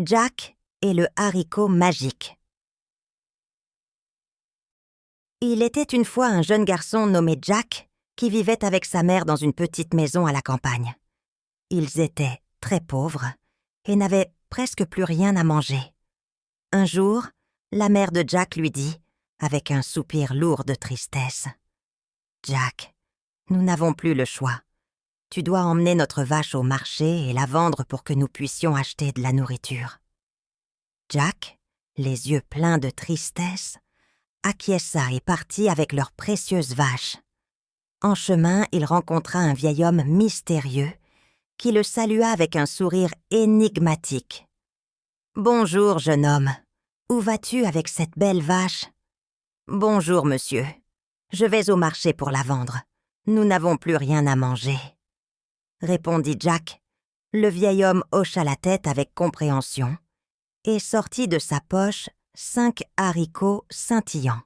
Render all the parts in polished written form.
Jack et le haricot magique. Il était une fois un jeune garçon nommé Jack qui vivait avec sa mère dans une petite maison à la campagne. Ils étaient très pauvres et n'avaient presque plus rien à manger. Un jour, la mère de Jack lui dit, avec un soupir lourd de tristesse, « Jack, nous n'avons plus le choix. Tu dois emmener notre vache au marché et la vendre pour que nous puissions acheter de la nourriture. » Jack, les yeux pleins de tristesse, acquiesça et partit avec leur précieuse vache. En chemin, il rencontra un vieil homme mystérieux qui le salua avec un sourire énigmatique. « Bonjour, jeune homme. Où vas-tu avec cette belle vache ? »« Bonjour, monsieur. Je vais au marché pour la vendre. Nous n'avons plus rien à manger. » Répondit Jack. Le vieil homme hocha la tête avec compréhension et sortit de sa poche 5 haricots scintillants.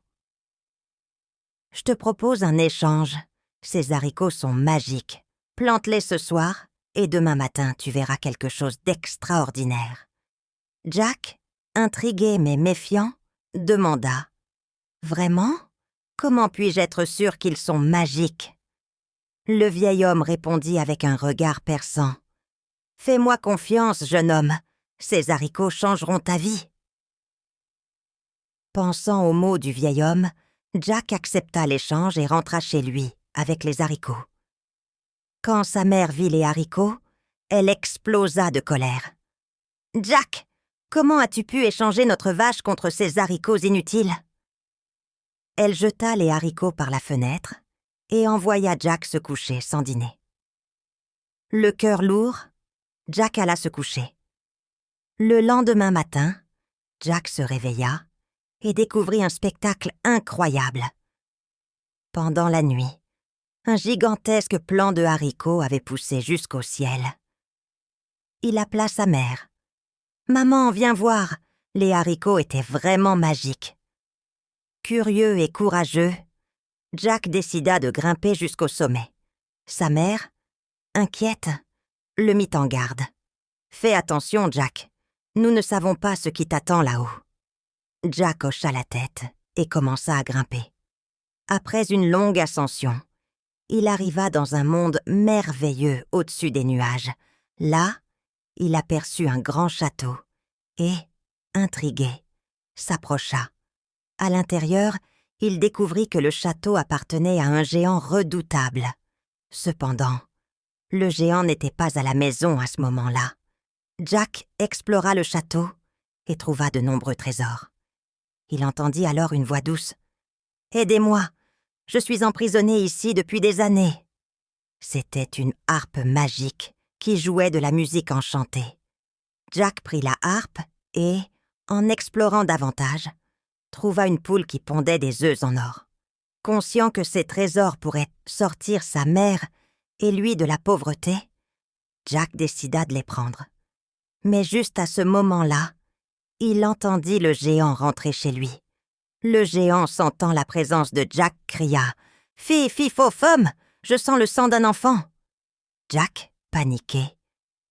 « Je te propose un échange. Ces haricots sont magiques. Plante-les ce soir et demain matin tu verras quelque chose d'extraordinaire. » Jack, intrigué mais méfiant, demanda « Vraiment ? Comment puis-je être sûr qu'ils sont magiques ?» Le vieil homme répondit avec un regard perçant. « Fais-moi confiance, jeune homme. Ces haricots changeront ta vie. » Pensant aux mots du vieil homme, Jack accepta l'échange et rentra chez lui avec les haricots. Quand sa mère vit les haricots, elle explosa de colère. « Jack, comment as-tu pu échanger notre vache contre ces haricots inutiles ?» Elle jeta les haricots par la fenêtre et envoya Jack se coucher sans dîner. Le cœur lourd, Jack alla se coucher. Le lendemain matin, Jack se réveilla et découvrit un spectacle incroyable. Pendant la nuit, un gigantesque plant de haricots avait poussé jusqu'au ciel. Il appela sa mère. « Maman, viens voir, les haricots étaient vraiment magiques. » Curieux et courageux, Jack décida de grimper jusqu'au sommet. Sa mère, inquiète, le mit en garde. « Fais attention, Jack. Nous ne savons pas ce qui t'attend là-haut. » Jack hocha la tête et commença à grimper. Après une longue ascension, il arriva dans un monde merveilleux au-dessus des nuages. Là, il aperçut un grand château et, intrigué, s'approcha. À l'intérieur, il découvrit que le château appartenait à un géant redoutable. Cependant, le géant n'était pas à la maison à ce moment-là. Jack explora le château et trouva de nombreux trésors. Il entendit alors une voix douce. « Aidez-moi, je suis emprisonné ici depuis des années. » C'était une harpe magique qui jouait de la musique enchantée. Jack prit la harpe et, en explorant davantage, trouva une poule qui pondait des œufs en or. Conscient que ces trésors pourraient sortir sa mère et lui de la pauvreté, Jack décida de les prendre. Mais juste à ce moment-là, il entendit le géant rentrer chez lui. Le géant, sentant la présence de Jack, cria « Fi, fi, fo, fum, je sens le sang d'un enfant !» Jack, paniqué,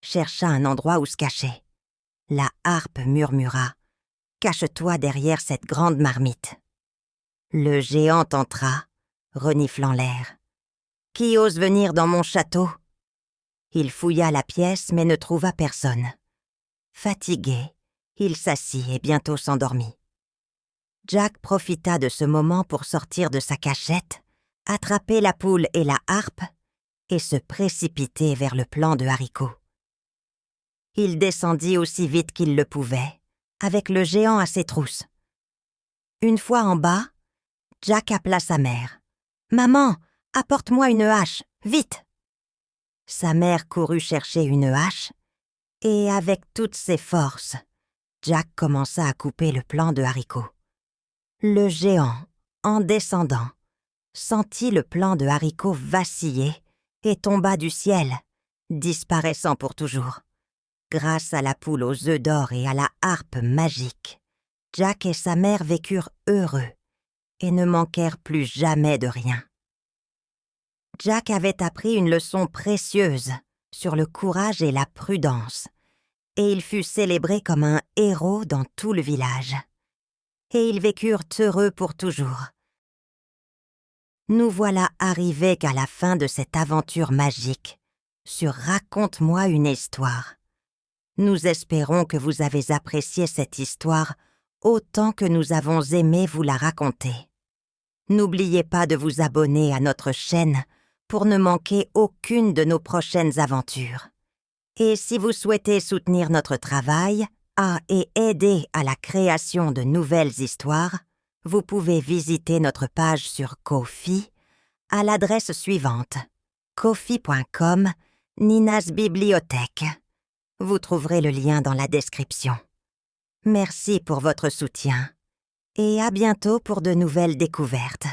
chercha un endroit où se cacher. La harpe murmura « Cache-toi derrière cette grande marmite. » Le géant entra, reniflant l'air. « Qui ose venir dans mon château ?» Il fouilla la pièce mais ne trouva personne. Fatigué, il s'assit et bientôt s'endormit. Jack profita de ce moment pour sortir de sa cachette, attraper la poule et la harpe et se précipiter vers le plant de haricots. Il descendit aussi vite qu'il le pouvait, avec le géant à ses trousses. Une fois en bas, Jack appela sa mère. « Maman, apporte-moi une hache, vite !» Sa mère courut chercher une hache et, avec toutes ses forces, Jack commença à couper le plant de haricots. Le géant, en descendant, sentit le plant de haricots vaciller et tomba du ciel, disparaissant pour toujours. Grâce à la poule aux œufs d'or et à la harpe magique, Jack et sa mère vécurent heureux et ne manquèrent plus jamais de rien. Jack avait appris une leçon précieuse sur le courage et la prudence, et il fut célébré comme un héros dans tout le village. Et ils vécurent heureux pour toujours. Nous voilà arrivés qu'à la fin de cette aventure magique, sur Raconte-moi une histoire. Nous espérons que vous avez apprécié cette histoire autant que nous avons aimé vous la raconter. N'oubliez pas de vous abonner à notre chaîne pour ne manquer aucune de nos prochaines aventures. Et si vous souhaitez soutenir notre travail et aider à la création de nouvelles histoires, vous pouvez visiter notre page sur Ko-fi à l'adresse suivante: ko-fi.com Nina's Bibliothèque. Vous trouverez le lien dans la description. Merci pour votre soutien et à bientôt pour de nouvelles découvertes.